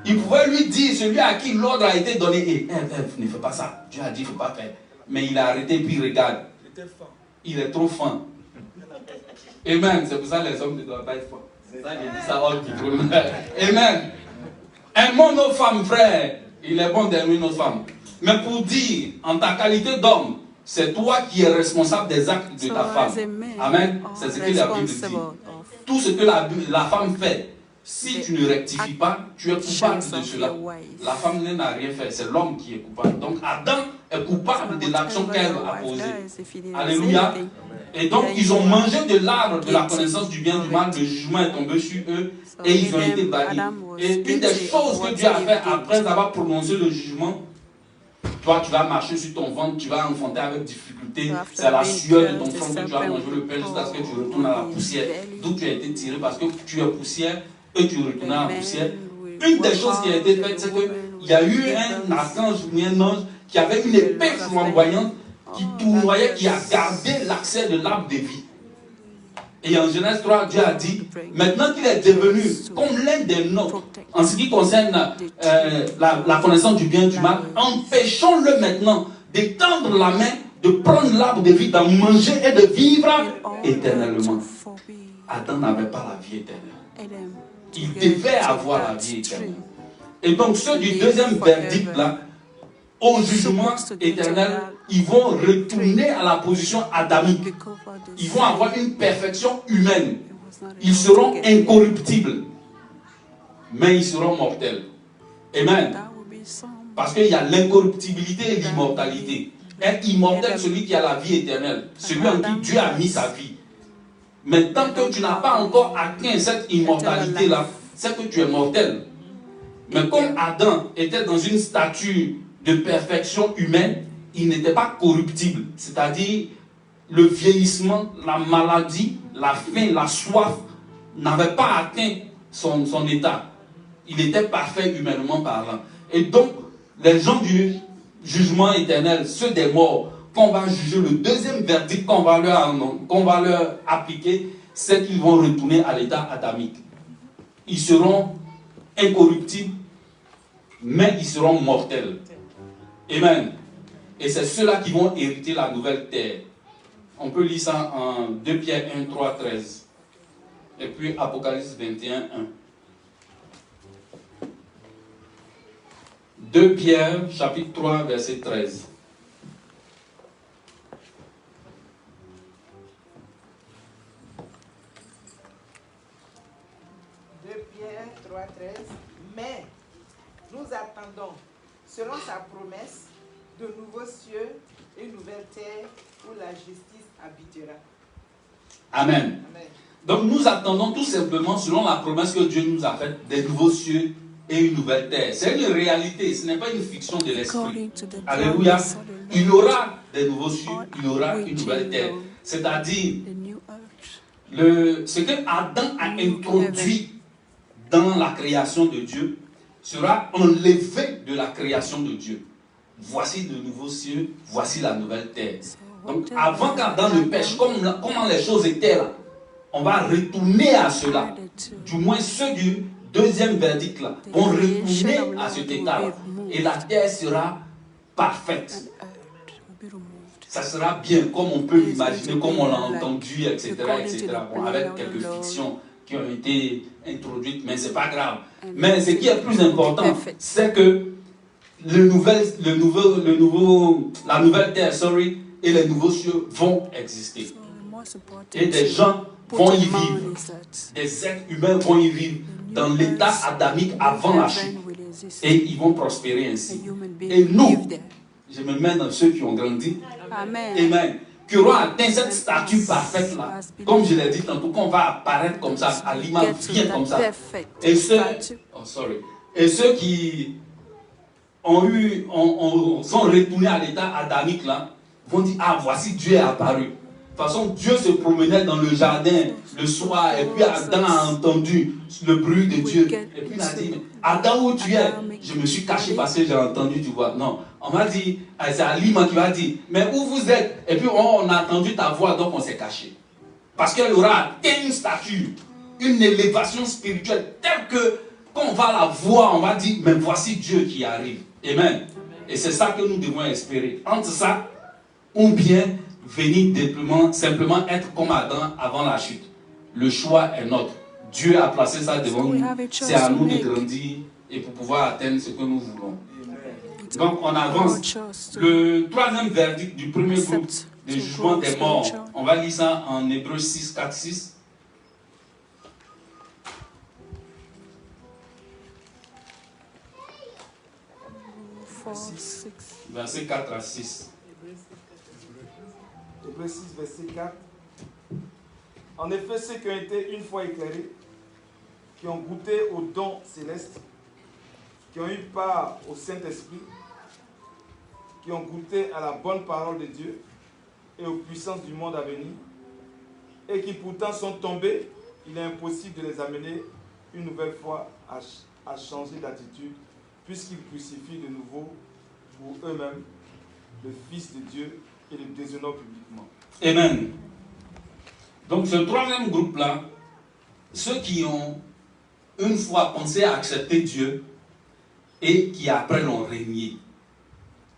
Speaker 3: Il pouvait lui dire, celui à qui l'ordre a été donné, hey, Ève, ne fais pas ça. Dieu a dit, il ne faut pas faire. Mais il a arrêté, puis regarde. Il est trop fin. Amen. C'est pour ça que les hommes ne doivent pas être forts. C'est ça qu'il dit ça hors du trône. Amen. Aimons nos femmes, frères. Il est bon d'aimer nos femmes. Mais pour dire, en ta qualité d'homme, c'est toi qui es responsable des actes de ta femme. Amen. C'est ce que la Bible dit. Tout ce que la femme fait, si tu ne rectifies pas, tu es coupable de cela. La femme n'a rien fait, c'est l'homme qui est coupable. Donc Adam est coupable de l'action qu'elle a posée. Alléluia. Et donc ils ont mangé de l'arbre de la connaissance du bien et du mal, le jugement est tombé sur eux et ils ont été bannis. Et une des choses que Dieu a fait après avoir prononcé le jugement, toi tu vas marcher sur ton ventre, tu vas enfanter avec difficulté, c'est la sueur de ton front que tu vas manger le pain jusqu'à ce que tu retournes à la poussière, d'où tu as été tiré parce que tu es poussière et tu retournes à la poussière. Une des choses qui a été faite, c'est qu'il y a eu un archange ou un ange qui avait une épée flamboyante qui tournoyait, qui a gardé l'accès de l'arbre de vie. Et en Genèse 3, Dieu a dit, maintenant qu'il est devenu comme l'un des nôtres, en ce qui concerne la connaissance du bien et du mal, empêchons-le maintenant d'étendre la main, de prendre l'arbre de vie, d'en manger et de vivre éternellement. Adam n'avait pas la vie éternelle. Il devait avoir la vie éternelle. Et donc ceux du deuxième verdict là, au jugement éternel, ils vont retourner à la position adamique. Ils vont avoir une perfection humaine. Ils seront incorruptibles. Mais ils seront mortels. Amen. Parce qu'il y a l'incorruptibilité et l'immortalité. Est immortel celui qui a la vie éternelle. Celui en qui Dieu a mis sa vie. Mais tant que tu n'as pas encore atteint cette immortalité-là, c'est que tu es mortel. Mais comme Adam était dans une stature de perfection humaine, il n'était pas corruptible. C'est-à-dire, le vieillissement, la maladie, la faim, la soif n'avaient pas atteint son état. Il était parfait humainement parlant. Et donc, les gens du jugement éternel, ceux des morts, qu'on va juger, le deuxième verdict qu'on va leur appliquer, c'est qu'ils vont retourner à l'état adamique. Ils seront incorruptibles, mais ils seront mortels. Amen. Et c'est ceux-là qui vont hériter la nouvelle terre. On peut lire ça en 2 Pierre 1, 3, 13. Et puis Apocalypse 21, 1. 2 Pierre, chapitre 3, verset 13.
Speaker 6: Pierre 3, 13. Mais nous attendons, selon sa promesse, de nouveaux cieux et une nouvelle terre où la justice habitera.
Speaker 3: Amen.
Speaker 6: Amen.
Speaker 3: Donc nous attendons tout simplement, selon la promesse que Dieu nous a faite, des nouveaux cieux et une nouvelle terre. C'est une réalité, ce n'est pas une fiction de l'esprit. Alléluia. Il y aura des nouveaux cieux, il y aura une nouvelle terre. C'est-à-dire, ce que Adam a introduit dans la création de Dieu sera enlevé de la création de Dieu. Voici de nouveaux cieux, voici la nouvelle terre. Donc avant qu'Adam ne pêche, comment les choses étaient là, on va retourner à cela. Du moins ceux du deuxième verdict là vont retourner à cet état-là. Et la terre sera parfaite. Ça sera bien comme on peut l'imaginer, comme on l'a entendu, etc. etc. Bon, avec quelques fictions qui ont été introduites, mais ce n'est pas grave. Mais ce qui est plus important, c'est que la nouvelle terre, et les nouveaux cieux vont exister. Et des gens vont y vivre. Des êtres humains vont y vivre dans l'état adamique avant la chute. Et ils vont prospérer ainsi. Et nous, je me mets dans ceux qui ont grandi. Amen. Qui auront atteint cette statue parfaite là. Comme je l'ai dit tantôt, qu'on va apparaître comme ça, à l'image bien comme ça. Et ceux qui sont retournés à l'état adamique là, vont dire, ah voici Dieu est apparu. façon, Dieu se promenait dans le jardin le soir et puis Adam a entendu le bruit de Dieu. Et puis il a dit, Adam, où tu es? Je me suis caché parce que j'ai entendu tu vois. Non, on m'a dit, c'est Alima qui m'a dit, mais où vous êtes? Et puis on a entendu ta voix, donc on s'est caché. Parce qu'elle aura atteint une stature, une élévation spirituelle telle que quand on va la voir, on va dire, mais voici Dieu qui arrive. Amen. Et c'est ça que nous devons espérer. Entre ça, ou bien venir simplement être comme Adam avant la chute. Le choix est notre. Dieu a placé ça devant nous. C'est à nous de grandir et pour pouvoir atteindre ce que nous voulons. Donc on avance. Le troisième verdict du premier groupe de jugement des morts. On va lire ça en Hébreux 6, 4, 6. Verset 4 à 6.
Speaker 4: Hébreux 6, verset 4. En effet, ceux qui ont été une fois éclairés, qui ont goûté aux dons célestes, qui ont eu part au Saint-Esprit, qui ont goûté à la bonne parole de Dieu et aux puissances du monde à venir, et qui pourtant sont tombés, il est impossible de les amener une nouvelle fois à changer d'attitude, puisqu'ils crucifient de nouveau pour eux-mêmes le Fils de Dieu et le déshonorent publiquement.
Speaker 3: Amen. Donc ce troisième groupe-là, ceux qui ont une fois pensé à accepter Dieu et qui après l'ont régné,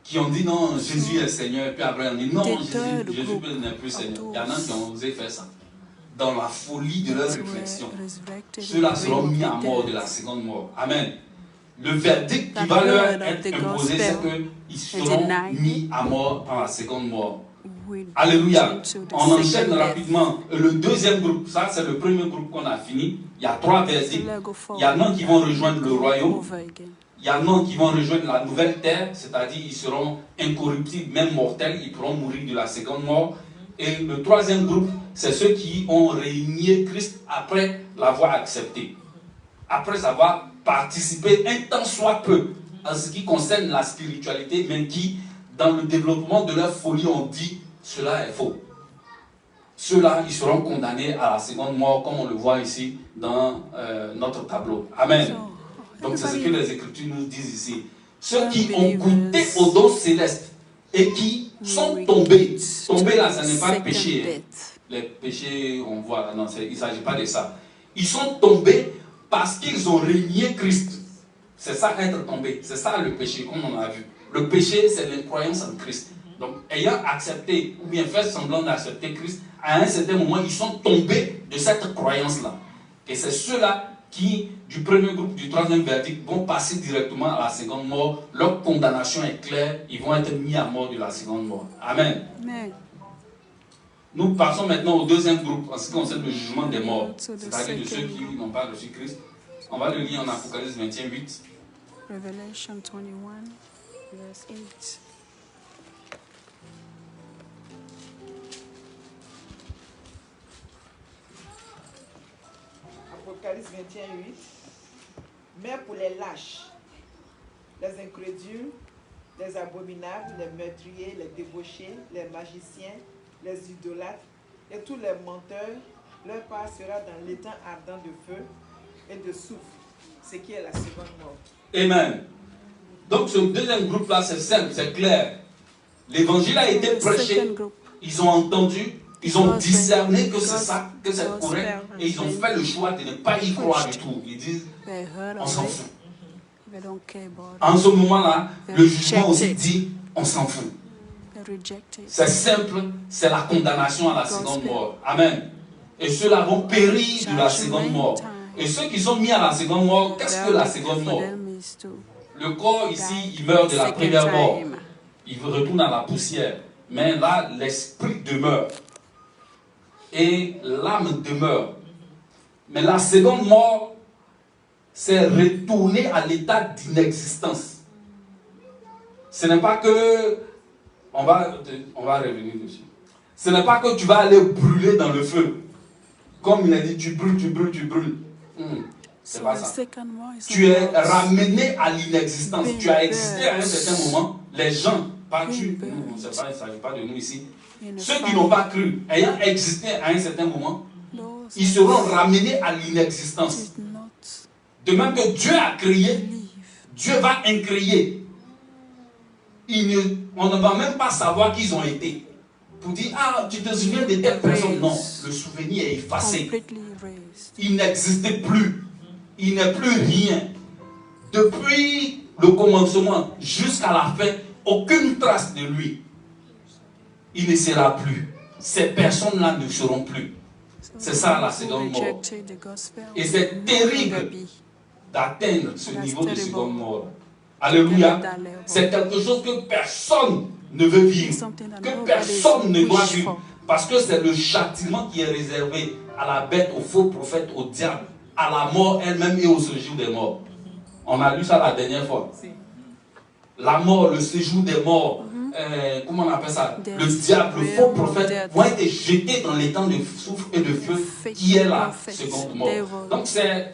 Speaker 3: qui ont dit non, Jésus est Seigneur, et puis après on dit non, Jésus n'est plus Seigneur. Il y en a qui ont osé faire ça. Dans la folie de leur réflexion, ceux-là seront mis à mort de la seconde mort. Amen. Le verdict qui va leur être imposé, c'est qu'ils seront mis à mort dans la seconde mort. Alléluia. On enchaîne rapidement. Le deuxième groupe, ça c'est le premier groupe qu'on a fini. Il y a 3 verdicts. Il y en a qui vont rejoindre le royaume. Il y en a qui vont rejoindre la nouvelle terre, c'est-à-dire ils seront incorruptibles, même mortels, ils pourront mourir de la seconde mort. Et le troisième groupe, c'est ceux qui ont régné Christ après l'avoir accepté. Après avoir participé un tant soit peu en ce qui concerne la spiritualité, mais qui, dans le développement de leur folie, ont dit cela est faux. Ceux-là, ils seront condamnés à la seconde mort, comme on le voit ici dans notre tableau. Amen. Donc c'est ce que les Écritures nous disent ici. Ceux qui ont goûté aux dons célestes et qui sont tombés. Tombés là, ça n'est pas péché. Les péchés, on voit là, non, il ne s'agit pas de ça. Ils sont tombés parce qu'ils ont régné Christ. C'est ça être tombé. C'est ça le péché, comme on a vu. Le péché, c'est l'incroyance en Christ. Donc, ayant accepté, ou bien fait semblant d'accepter Christ, à un certain moment, ils sont tombés de cette croyance-là. Et c'est ceux-là qui, du premier groupe, du troisième verdict, vont passer directement à la seconde mort. Leur condamnation est claire. Ils vont être mis à mort de la seconde mort. Amen.
Speaker 2: Amen.
Speaker 3: Nous passons maintenant au deuxième groupe, en ce qui concerne le jugement des morts. C'est-à-dire de ceux qui n'ont pas reçu Christ. On va le lire en Apocalypse 21, 8.
Speaker 2: Revelation 21, verse 8.
Speaker 6: Apocalypse 21, 8. Mais pour les lâches, les incrédules, les abominables, les meurtriers, les débauchés, les magiciens, les idolâtres et tous les menteurs, leur part sera dans l'étang ardent de feu et de soufre, ce qui est la seconde mort.
Speaker 3: Amen. Donc ce deuxième groupe-là, c'est simple, c'est clair. L'évangile a été prêché, ils ont entendu, ils ont discerné que c'est ça, que c'est correct, et ils ont fait le choix de ne pas y croire du tout. Ils disent, on s'en fout. En ce moment-là, le jugement aussi dit, on s'en fout. C'est simple, c'est la condamnation à la seconde mort. Amen. Et ceux-là vont périr de la seconde mort. Et ceux qui sont mis à la seconde mort, qu'est-ce que la seconde mort? Le corps ici, il meurt de la première mort. Il retourne à la poussière. Mais là, l'esprit demeure. Et l'âme demeure. Mais la seconde mort, c'est retourner à l'état d'inexistence. Ce n'est pas que... On va revenir dessus. Ce n'est pas que tu vas aller brûler dans le feu. Comme il a dit, tu brûles, tu brûles, tu brûles. C'est pas ça. Tu es ramené à l'inexistence. Tu as existé à un certain moment. Les gens pas tu, nous, on ne sait pas, il ne s'agit pas de nous ici. Ceux qui n'ont pas cru, ayant existé à un certain moment, ils seront ramenés à l'inexistence. De même que Dieu a créé, Dieu va incréer. On ne va même pas savoir qu'ils ont été. Pour dire, ah, tu te souviens de telle personne? Non, le souvenir est effacé. Il n'existait plus. Il n'est plus rien. Depuis le commencement jusqu'à la fin, aucune trace de lui. Il ne sera plus. Ces personnes-là ne seront plus. C'est ça la seconde mort. Et c'est terrible d'atteindre ce niveau de seconde mort. Alléluia. C'est quelque chose que personne ne veut vivre. Que personne ne doit vivre. Parce que c'est le châtiment qui est réservé à la bête, au faux prophète, au diable, à la mort elle-même et au séjour des morts. On a lu ça la dernière fois. La mort, le séjour des morts, comment on appelle ça? Le diable, le faux prophète vont être jetés dans les temps de souffle et de feu qui est la seconde mort. Donc c'est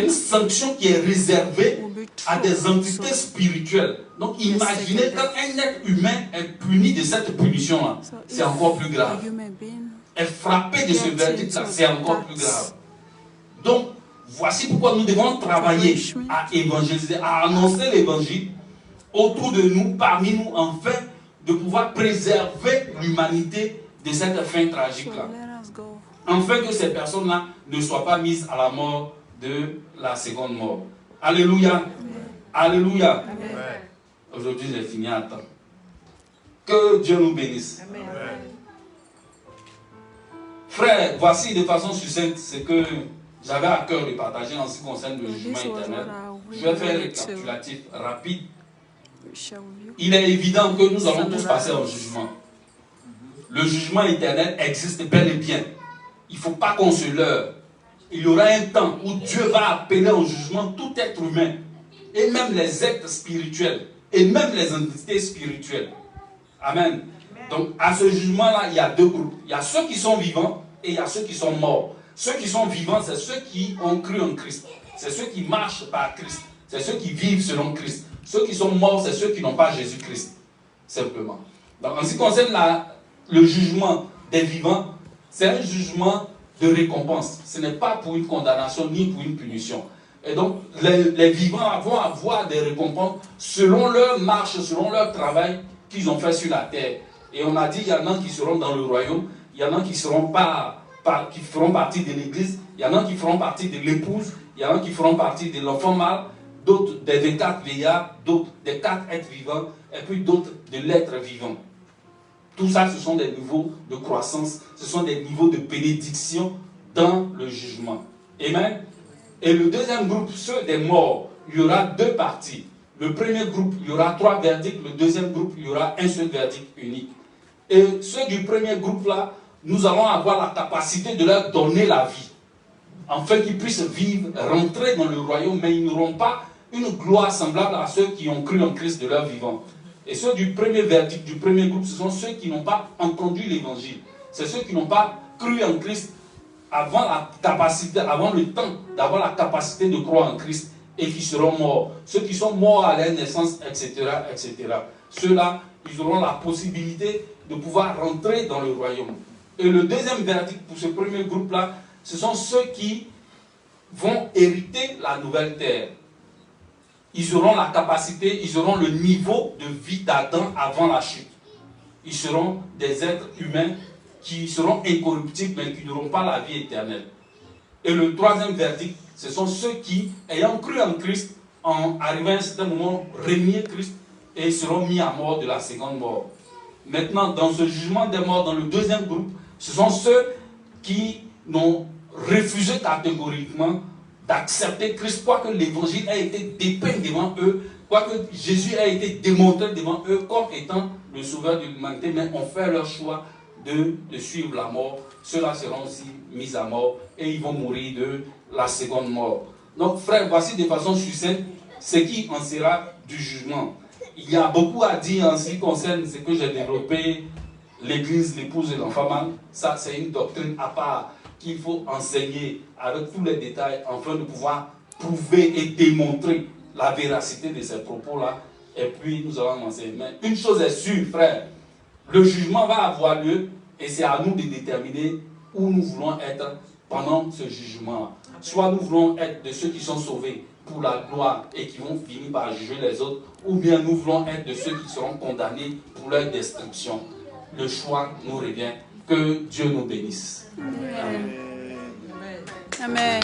Speaker 3: une sanction qui est réservée à des entités spirituelles. Donc imaginez quand un être humain est puni de cette punition-là, c'est encore plus grave. Est frappé de ce verdict-là, c'est encore plus grave. Donc, voici pourquoi nous devons travailler à évangéliser, à annoncer l'évangile autour de nous, parmi nous, afin de pouvoir préserver l'humanité de cette fin tragique-là. Afin que ces personnes-là ne soient pas mises à la mort de la seconde mort. Alléluia. Alléluia. Aujourd'hui, j'ai fini à temps. Que Dieu nous bénisse. Amen. Frère, voici de façon succincte ce que j'avais à cœur de partager en ce qui concerne le jugement éternel. Je vais faire un récapitulatif rapide. Il est évident que nous allons tous passer au jugement. Le jugement éternel existe bel et bien. Il ne faut pas qu'on se leurre. Il y aura un temps où Dieu va appeler au jugement tout être humain, et même les êtres spirituels, et même les entités spirituelles. Amen. Donc, à ce jugement-là, il y a deux groupes. Il y a ceux qui sont vivants et il y a ceux qui sont morts. Ceux qui sont vivants, c'est ceux qui ont cru en Christ. C'est ceux qui marchent par Christ. C'est ceux qui vivent selon Christ. Ceux qui sont morts, c'est ceux qui n'ont pas Jésus-Christ. Simplement. Donc, en ce qui concerne le jugement des vivants, c'est un jugement de récompense. Ce n'est pas pour une condamnation ni pour une punition. Et donc, les vivants vont avoir des récompenses selon leur marche, selon leur travail qu'ils ont fait sur la terre. Et on a dit, il y en a qui seront dans le royaume, il y en a qui feront partie de l'église, il y en a qui feront partie de l'épouse, il y en a qui feront partie de l'enfant mâle, d'autres des 24 vieillards, d'autres des 4 êtres vivants, et puis d'autres de l'être vivant. Tout ça, ce sont des niveaux de croissance, ce sont des niveaux de bénédiction dans le jugement. Amen. Et le deuxième groupe, ceux des morts, il y aura 2 parties. Le premier groupe, il y aura 3 verdicts. Le deuxième groupe, il y aura un seul verdict unique. Et ceux du premier groupe-là, nous allons avoir la capacité de leur donner la vie, afin qu'ils puissent vivre, rentrer dans le royaume, mais ils n'auront pas une gloire semblable à ceux qui ont cru en Christ de leur vivant. Et ceux du premier verdict, du premier groupe, ce sont ceux qui n'ont pas entendu l'évangile. C'est ceux qui n'ont pas cru en Christ avant la capacité, avant le temps d'avoir la capacité de croire en Christ, et qui seront morts. Ceux qui sont morts à leur naissance, etc., etc. Ceux-là, ils auront la possibilité de pouvoir rentrer dans le royaume. Et le deuxième verdict pour ce premier groupe-là, ce sont ceux qui vont hériter la nouvelle terre. Ils auront la capacité, ils auront le niveau de vie d'Adam avant la chute. Ils seront des êtres humains qui seront incorruptibles, mais qui n'auront pas la vie éternelle. Et le troisième verdict, ce sont ceux qui, ayant cru en Christ, en arrivant à un certain moment, renier Christ et seront mis à mort de la seconde mort. Maintenant, dans ce jugement des morts, dans le deuxième groupe, ce sont ceux qui n'ont refusé catégoriquement d'accepter Christ, quoique l'évangile a été dépeint devant eux, quoique Jésus a été démontré devant eux comme étant le sauveur de l'humanité, mais ont fait leur choix de suivre la mort. Ceux-là seront aussi mis à mort et ils vont mourir de la seconde mort. Donc, frère, voici de façon succincte ce qui en sera du jugement. Il y a beaucoup à dire en ce qui concerne ce que j'ai développé, l'église, l'épouse et l'enfant mâle. Ça, c'est une doctrine à part qu'il faut enseigner avec tous les détails afin de pouvoir prouver et démontrer la véracité de ces propos-là et puis nous allons avancer. Mais une chose est sûre, frère, le jugement va avoir lieu et c'est à nous de déterminer où nous voulons être pendant ce jugement-là. Soit nous voulons être de ceux qui sont sauvés pour la gloire et qui vont finir par juger les autres, ou bien nous voulons être de ceux qui seront condamnés pour leur destruction. Le choix nous revient. Que Dieu nous bénisse.
Speaker 2: Amen.